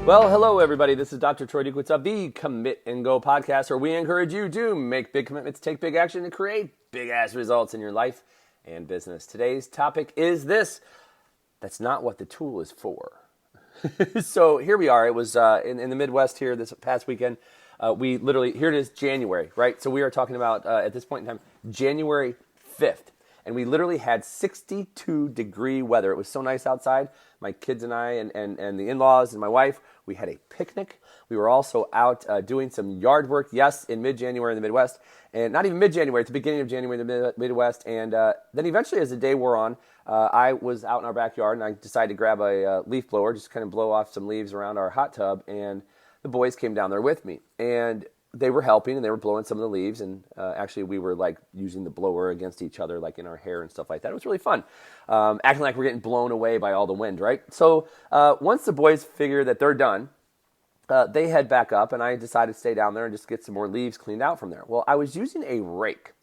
Well, hello everybody. This is Dr. Troy Dukowitz of the Commit and Go podcast, where we encourage you to make big commitments, take big action, and create big-ass results in your life and business. Today's topic is this: that's not what the tool is for. So here we are. It was in the Midwest here this past weekend. Here it is, January, right? So we are talking about, at this point in time, January 5th. And we literally had 62-degree weather. It was so nice outside. My kids and I and the in-laws and my wife, we had a picnic. We were also out doing some yard work, yes, in mid-January in the Midwest. And not even mid-January, it's the beginning of January in the Midwest. And then eventually, as the day wore on, I was out in our backyard, and I decided to grab a leaf blower, just kind of blow off some leaves around our hot tub. And the boys came down there with me. And they were helping, and they were blowing some of the leaves, and actually we were like using the blower against each other, like in our hair and stuff like that. It was really fun, acting like we're getting blown away by all the wind, right? So once the boys figure that they're done, they head back up, and I decided to stay down there and just get some more leaves cleaned out from there. Well, I was using a rake.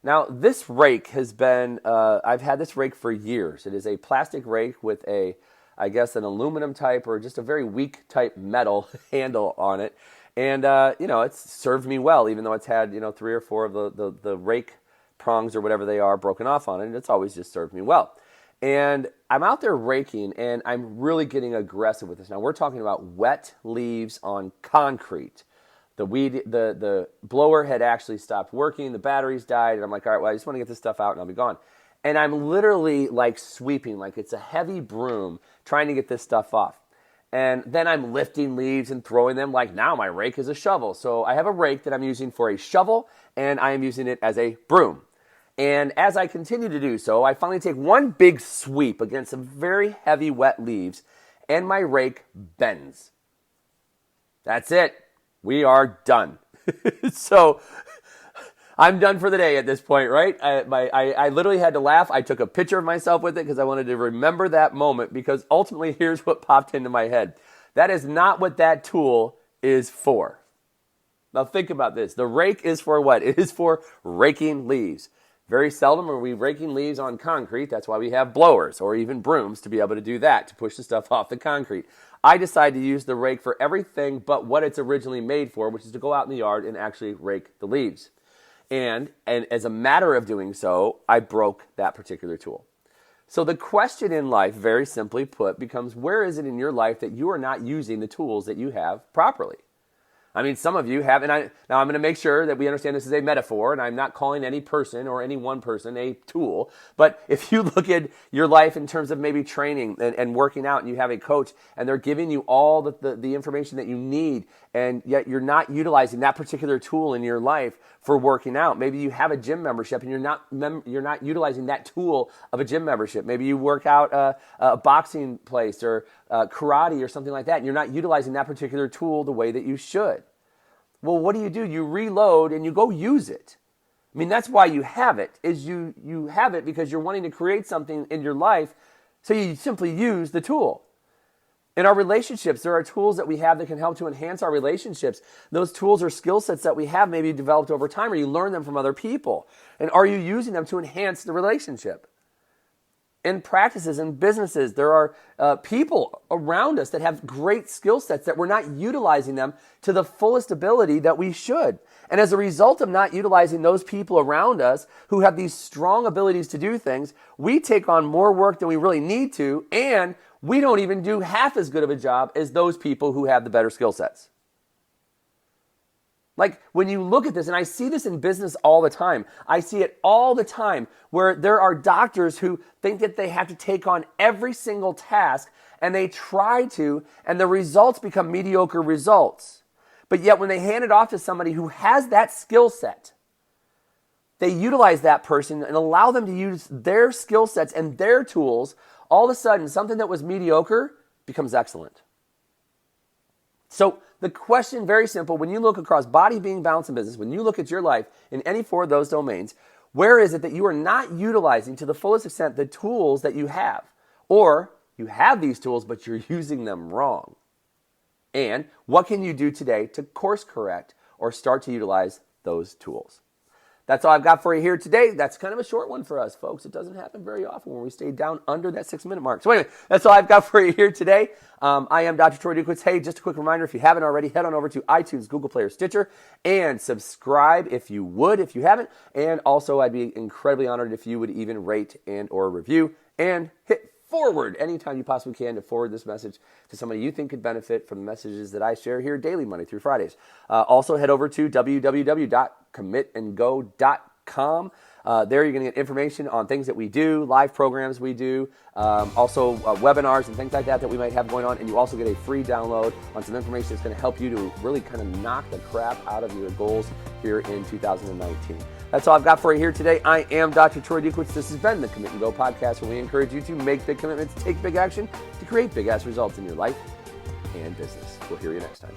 Now, this rake has been, I've had this rake for years. It is a plastic rake with an aluminum type or just a very weak type metal handle on it. And, it's served me well, even though it's had, 3 or 4 of the rake prongs or whatever they are broken off on it. And it's always just served me well. And I'm out there raking, and I'm really getting aggressive with this. Now, we're talking about wet leaves on concrete. The blower had actually stopped working. The batteries died. And I'm like, all right, well, I just want to get this stuff out, and I'll be gone. And I'm literally like sweeping, like it's a heavy broom, trying to get this stuff off. And then I'm lifting leaves and throwing them like now my rake is a shovel. So I have a rake that I'm using for a shovel, and I am using it as a broom. And as I continue to do so, I finally take one big sweep against some very heavy wet leaves, and my rake bends. That's it. We are done. So I'm done for the day at this point, right? I literally had to laugh. I took a picture of myself with it because I wanted to remember that moment, because ultimately here's what popped into my head. That is not what that tool is for. Now think about this. The rake is for what? It is for raking leaves. Very seldom are we raking leaves on concrete. That's why we have blowers or even brooms to be able to do that, to push the stuff off the concrete. I decided to use the rake for everything but what it's originally made for, which is to go out in the yard and actually rake the leaves. And as a matter of doing so, I broke that particular tool. So the question in life, very simply put, becomes, where is it in your life that you are not using the tools that you have properly? I mean, some of you have, now I'm going to make sure that we understand this is a metaphor, and I'm not calling any person or any one person a tool. But if you look at your life in terms of maybe training and working out, and you have a coach, and they're giving you all the information that you need, and yet you're not utilizing that particular tool in your life for working out. Maybe you have a gym membership, and you're not utilizing that tool of a gym membership. Maybe you work out a boxing place or karate or something like that, and you're not utilizing that particular tool the way that you should. Well, what do? You reload and you go use it. I mean, that's why you have it, is you have it because you're wanting to create something in your life, so you simply use the tool. In our relationships, there are tools that we have that can help to enhance our relationships. Those tools are skill sets that we have maybe developed over time, or you learn them from other people. And are you using them to enhance the relationship? In practices and businesses, there are people around us that have great skill sets that we're not utilizing them to the fullest ability that we should. And as a result of not utilizing those people around us who have these strong abilities to do things, we take on more work than we really need to, and we don't even do half as good of a job as those people who have the better skill sets. Like, when you look at this, and I see this in business all the time. I see it all the time where there are doctors who think that they have to take on every single task, and they try to, and the results become mediocre results. But yet when they hand it off to somebody who has that skill set, they utilize that person and allow them to use their skill sets and their tools. All of a sudden, something that was mediocre becomes excellent. So the question, very simple, when you look across body, being, balance, and business, when you look at your life in any 4 of those domains, where is it that you are not utilizing to the fullest extent the tools that you have? Or you have these tools, but you're using them wrong. And what can you do today to course correct or start to utilize those tools? That's all I've got for you here today. That's kind of a short one for us, folks. It doesn't happen very often when we stay down under that 6-minute mark. So anyway, that's all I've got for you here today. I am Dr. Troy Dukowitz. Hey, just a quick reminder, if you haven't already, head on over to iTunes, Google Play, or Stitcher, and subscribe if you would, if you haven't. And also, I'd be incredibly honored if you would even rate and or review and hit forward anytime you possibly can to forward this message to somebody you think could benefit from the messages that I share here daily, Monday through Fridays. Also, head over to www.commitandgo.com. There you're going to get information on things that we do, live programs we do, also webinars and things like that we might have going on. And you also get a free download on some information that's going to help you to really kind of knock the crap out of your goals here in 2019. That's all I've got for you here today. I am Dr. Troy Dukowitz. This has been the Commit and Go podcast, where we encourage you to make big commitments, take big action to create big ass results in your life and business. We'll hear you next time.